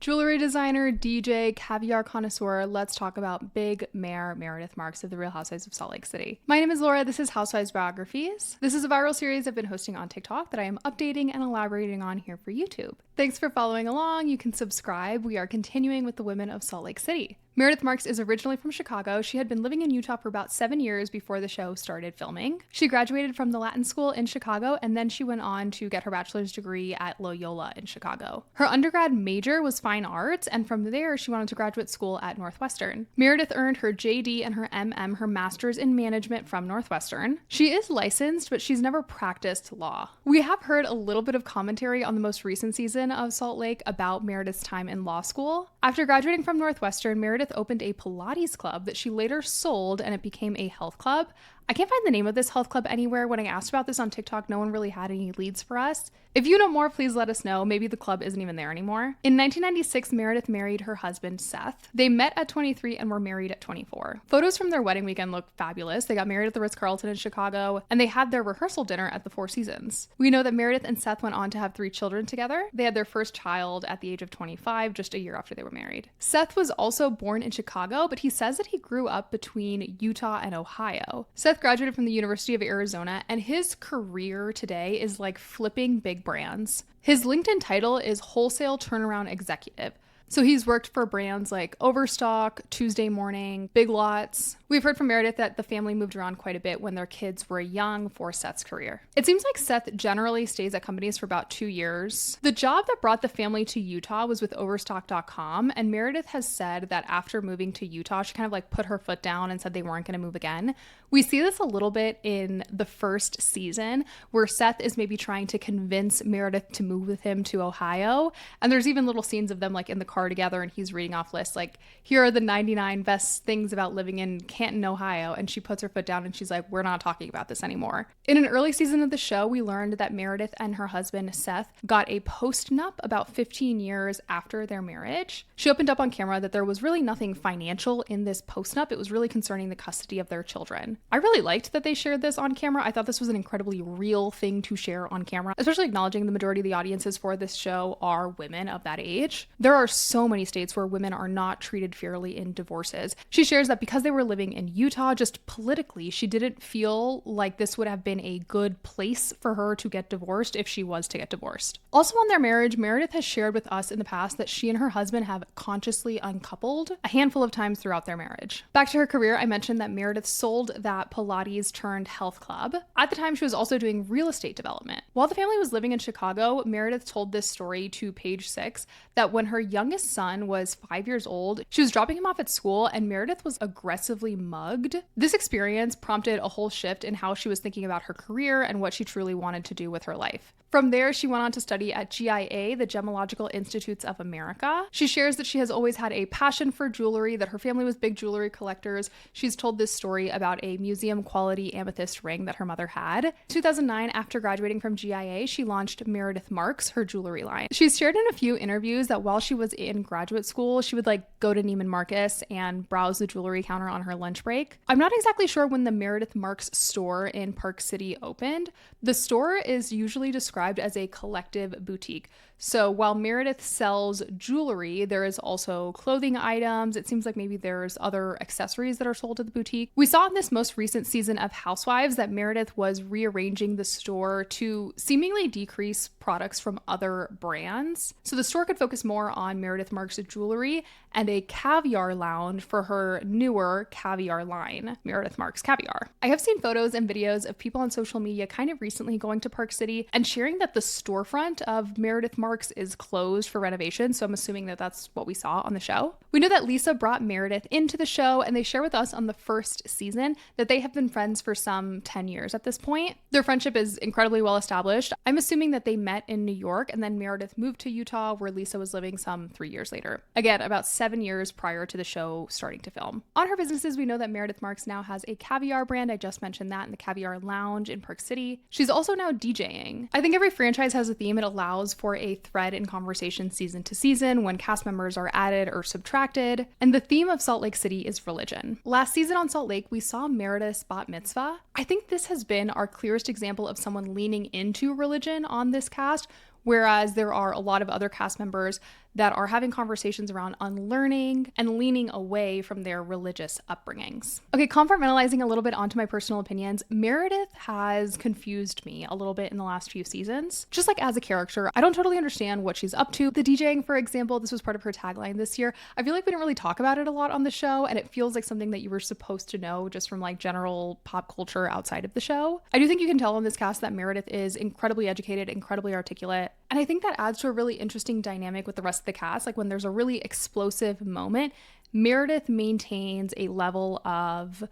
Jewelry designer, DJ, caviar connoisseur, let's talk about Big Mare Meredith Marks of the Real Housewives of Salt Lake City. My name is Laura, this is Housewives Biographies. This is a viral series I've been hosting on TikTok that I am updating and elaborating on here for YouTube. Thanks for following along, you can subscribe. We are continuing with the women of Salt Lake City. Meredith Marks is originally from Chicago. She had been living in Utah for about 7 years before the show started filming. She graduated from the Latin School in Chicago, and then she went on to get her bachelor's degree at Loyola in Chicago. Her undergrad major was fine arts, and from there she went on to graduate school at Northwestern. Meredith earned her JD and her MM, her master's in management from Northwestern. She is licensed, but she's never practiced law. We have heard a little bit of commentary on the most recent season of Salt Lake about Meredith's time in law school. After graduating from Northwestern, Meredith opened a Pilates club that she later sold, and it became a health club. I can't find the name of this health club anywhere. When I asked about this on TikTok, no one really had any leads for us. If you know more, please let us know. Maybe the club isn't even there anymore. In 1996, Meredith married her husband, Seth. They met at 23 and were married at 24. Photos from their wedding weekend look fabulous. They got married at the Ritz-Carlton in Chicago, and they had their rehearsal dinner at the Four Seasons. We know that Meredith and Seth went on to have 3 children together. They had their first child at the age of 25, just a year after they were married. Seth was also born in Chicago, but he says that he grew up between Utah and Ohio. Seth graduated from the University of Arizona, and his career today is like flipping big brands. His LinkedIn title is Wholesale Turnaround Executive. So he's worked for brands like Overstock, Tuesday Morning, Big Lots. We've heard from Meredith that the family moved around quite a bit when their kids were young for Seth's career. It seems like Seth generally stays at companies for about 2 years. The job that brought the family to Utah was with Overstock.com, and Meredith has said that after moving to Utah, she kind of like put her foot down and said they weren't going to move again. We see this a little bit in the first season where Seth is maybe trying to convince Meredith to move with him to Ohio, and there's even little scenes of them like in the car together and he's reading off lists like, here are the 99 best things about living in Canton, Ohio, and she puts her foot down and she's like, we're not talking about this anymore. In an early season of the show, we learned that Meredith and her husband Seth got a postnup about 15 years after their marriage. She opened up on camera that there was really nothing financial in this postnup. It was really concerning the custody of their children. I really liked that they shared this on camera. I thought this was an incredibly real thing to share on camera, especially acknowledging the majority of the audiences for this show are women of that age. There are so many states where women are not treated fairly in divorces. She shares that because they were living in Utah, just politically, she didn't feel like this would have been a good place for her to get divorced if she was to get divorced. Also on their marriage, Meredith has shared with us in the past that she and her husband have consciously uncoupled a handful of times throughout their marriage. Back to her career, I mentioned that Meredith sold that Pilates turned health club. At the time, she was also doing real estate development. While the family was living in Chicago, Meredith told this story to Page 6 that when her youngest son was 5 years old, she was dropping him off at school and Meredith was aggressively mugged. This experience prompted a whole shift in how she was thinking about her career and what she truly wanted to do with her life. From there, she went on to study at GIA, the Gemological Institutes of America. She shares that she has always had a passion for jewelry, that her family was big jewelry collectors. She's told this story about a museum quality amethyst ring that her mother had. In 2009, after graduating from GIA, she launched Meredith Marks, her jewelry line. She's shared in a few interviews that while she was in graduate school, she would go to Neiman Marcus and browse the jewelry counter on her lunch break. I'm not exactly sure when the Meredith Marks store in Park City opened. The store is usually described as a collective boutique. So while Meredith sells jewelry, there is also clothing items. It seems like maybe there's other accessories that are sold at the boutique. We saw in this most recent season of Housewives that Meredith was rearranging the store to seemingly decrease products from other brands. So the store could focus more on Meredith Marks' jewelry and a caviar lounge for her newer caviar line, Meredith Marks Caviar. I have seen photos and videos of people on social media kind of recently going to Park City and sharing that the storefront of Meredith Marks is closed for renovation, so I'm assuming that that's what we saw on the show. We know that Lisa brought Meredith into the show, and they share with us on the first season that they have been friends for some 10 years at this point. Their friendship is incredibly well established. I'm assuming that they met in New York, and then Meredith moved to Utah, where Lisa was living some 3 years later. Again, about 7 years prior to the show starting to film. On her businesses, we know that Meredith Marks now has a caviar brand. I just mentioned that in the Caviar Lounge in Park City. She's also now DJing. I think every franchise has a theme. It allows for a thread in conversation season to season when cast members are added or subtracted. And the theme of Salt Lake City is religion. Last season on Salt Lake, we saw Meredith's bat mitzvah. I think this has been our clearest example of someone leaning into religion on this cast, whereas there are a lot of other cast members that are having conversations around unlearning and leaning away from their religious upbringings. Okay, compartmentalizing a little bit onto my personal opinions, Meredith has confused me a little bit in the last few seasons. Just like as a character, I don't totally understand what she's up to. The DJing, for example, this was part of her tagline this year. I feel like we didn't really talk about it a lot on the show, and it feels like something that you were supposed to know just from like general pop culture outside of the show. I do think you can tell on this cast that Meredith is incredibly educated, incredibly articulate, and I think that adds to a really interesting dynamic with the rest of the cast. Like when there's a really explosive moment, Meredith maintains a level of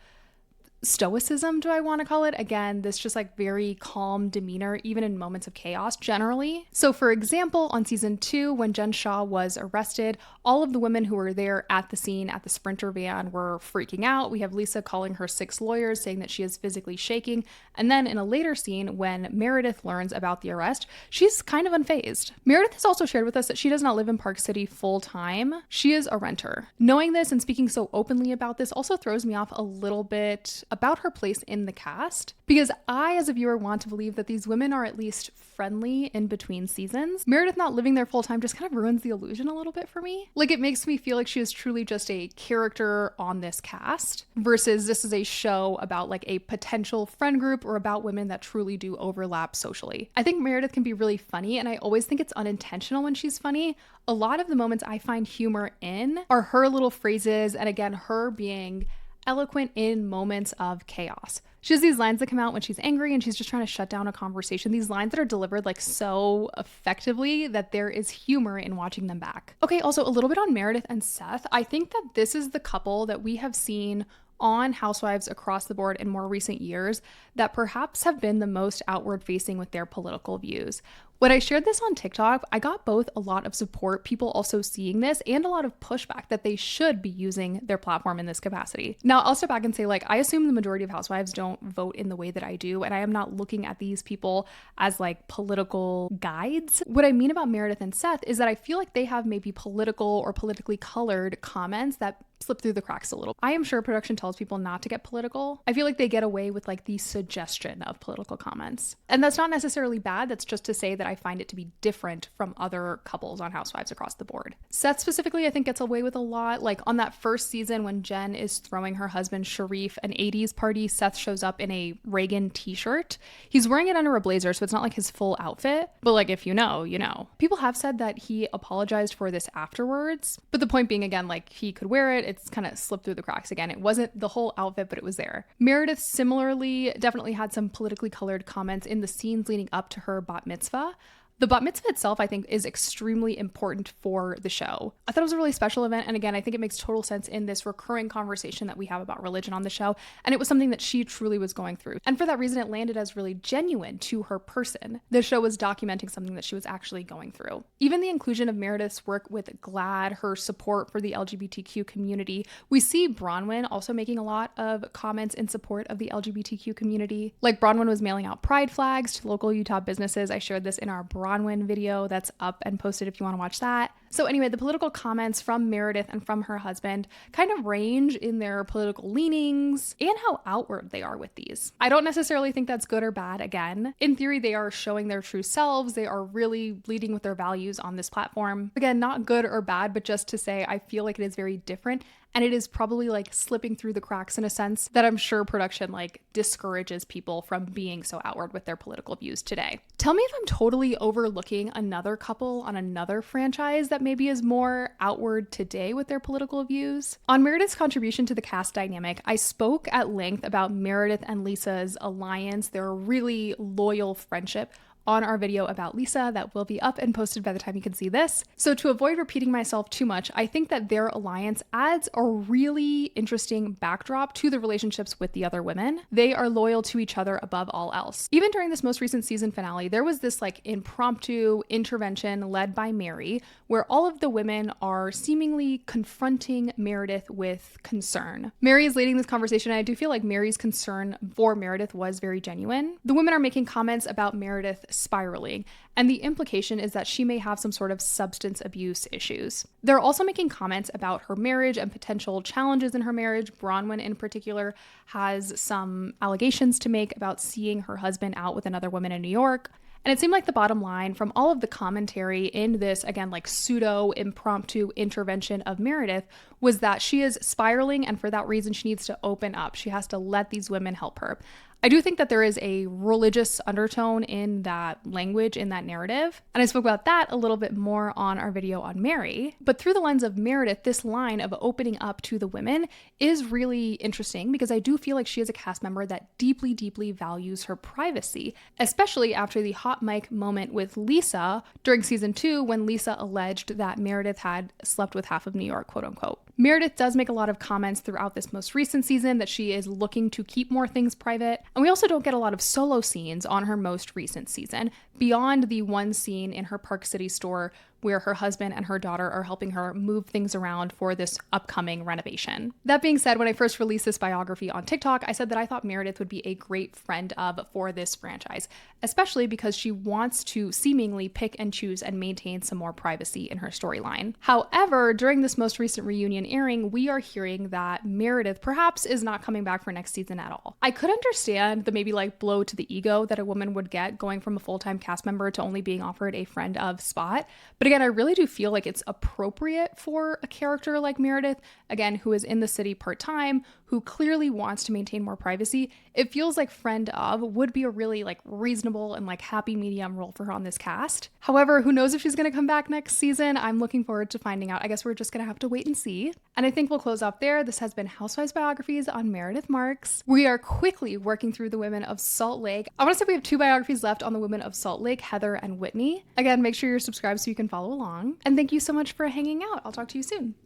stoicism, do I want to call it? Again, this just like very calm demeanor, even in moments of chaos generally. So for example, on season 2, when Jen Shah was arrested, all of the women who were there at the scene at the Sprinter van were freaking out. We have Lisa calling her 6 lawyers, saying that she is physically shaking. And then in a later scene, when Meredith learns about the arrest, she's kind of unfazed. Meredith has also shared with us that she does not live in Park City full time. She is a renter. Knowing this and speaking so openly about this also throws me off a little bit about her place in the cast, because I, as a viewer, want to believe that these women are at least friendly in between seasons. Meredith not living there full time just kind of ruins the illusion a little bit for me. Like it makes me feel like she is truly just a character on this cast versus this is a show about like a potential friend group or about women that truly do overlap socially. I think Meredith can be really funny, and I always think it's unintentional when she's funny. A lot of the moments I find humor in are her little phrases, and again, her being eloquent in moments of chaos. She has these lines that come out when she's angry and she's just trying to shut down a conversation. These lines that are delivered like so effectively that there is humor in watching them back. Okay, also a little bit on Meredith and Seth. I think that this is the couple that we have seen on Housewives across the board in more recent years that perhaps have been the most outward facing with their political views. When I shared this on TikTok, I got both a lot of support, people also seeing this, and a lot of pushback that they should be using their platform in this capacity. Now, I'll step back and say, like, I assume the majority of housewives don't vote in the way that I do, and I am not looking at these people as like political guides. What I mean about Meredith and Seth is that I feel like they have maybe political or politically colored comments that slip through the cracks a little. I am sure production tells people not to get political. I feel like they get away with like the suggestion of political comments. And that's not necessarily bad. That's just to say that I find it to be different from other couples on Housewives across the board. Seth specifically, I think, gets away with a lot. Like on that first season when Jen is throwing her husband Sharif an 80s party, Seth shows up in a Reagan t-shirt. He's wearing it under a blazer, so it's not like his full outfit. But like, if you know, you know. People have said that he apologized for this afterwards. But the point being, again, like he could wear it. It's kind of slipped through the cracks again. It wasn't the whole outfit, but it was there. Meredith similarly definitely had some politically colored comments in the scenes leading up to her bat mitzvah. The bat mitzvah itself, I think, is extremely important for the show. I thought it was a really special event. And again, I think it makes total sense in this recurring conversation that we have about religion on the show. And it was something that she truly was going through. And for that reason, it landed as really genuine to her person. The show was documenting something that she was actually going through. Even the inclusion of Meredith's work with GLAAD, her support for the LGBTQ community. We see Bronwyn also making a lot of comments in support of the LGBTQ community. Like Bronwyn was mailing out pride flags to local Utah businesses. I shared this in our Bronwyn video that's up and posted if you want to watch that. So anyway, the political comments from Meredith and from her husband kind of range in their political leanings and how outward they are with these. I don't necessarily think that's good or bad. Again, in theory, they are showing their true selves. They are really leading with their values on this platform. Again, not good or bad, but just to say, I feel like it is very different. And it is probably like slipping through the cracks in a sense that I'm sure production like discourages people from being so outward with their political views today. Tell me if I'm totally overlooking another couple on another franchise that maybe is more outward today with their political views. On Meredith's contribution to the cast dynamic, I spoke at length about Meredith and Lisa's alliance, their really loyal friendship, on our video about Lisa that will be up and posted by the time you can see this. So to avoid repeating myself too much, I think that their alliance adds a really interesting backdrop to the relationships with the other women. They are loyal to each other above all else. Even during this most recent season finale, there was this like impromptu intervention led by Mary, where all of the women are seemingly confronting Meredith with concern. Mary is leading this conversation, and I do feel like Mary's concern for Meredith was very genuine. The women are making comments about Meredith spiraling, and the implication is that she may have some sort of substance abuse issues. They're also making comments about her marriage and potential challenges in her marriage. Bronwyn in particular has some allegations to make about seeing her husband out with another woman in New York. And it seemed like the bottom line from all of the commentary in this, again, like pseudo impromptu intervention of Meredith was that she is spiraling, and for that reason, she needs to open up. She has to let these women help her. I do think that there is a religious undertone in that language, in that narrative. And I spoke about that a little bit more on our video on Mary. But through the lens of Meredith, this line of opening up to the women is really interesting because I do feel like she is a cast member that deeply, deeply values her privacy, especially after the hot mic moment with Lisa during season 2 when Lisa alleged that Meredith had slept with half of New York, quote unquote. Meredith does make a lot of comments throughout this most recent season that she is looking to keep more things private. And we also don't get a lot of solo scenes on her most recent season, beyond the one scene in her Park City store where her husband and her daughter are helping her move things around for this upcoming renovation. That being said, when I first released this biography on TikTok, I said that I thought Meredith would be a great friend of for this franchise, especially because she wants to seemingly pick and choose and maintain some more privacy in her storyline. However, during this most recent reunion airing, we are hearing that Meredith perhaps is not coming back for next season at all. I could understand the maybe like blow to the ego that a woman would get going from a full-time cast member to only being offered a friend of spot, but again, I really do feel like it's appropriate for a character like Meredith, again, who is in the city part-time, who clearly wants to maintain more privacy. It feels like friend of would be a really like reasonable and like happy medium role for her on this cast. However, who knows if she's going to come back next season? I'm looking forward to finding out. I guess we're just going to have to wait and see. And I think we'll close off there. This has been Housewives Biographies on Meredith Marks. We are quickly working through the women of Salt Lake. I want to say we have 2 biographies left on the women of Salt Lake, Heather and Whitney. Again, make sure you're subscribed so you can follow along. And thank you so much for hanging out. I'll talk to you soon.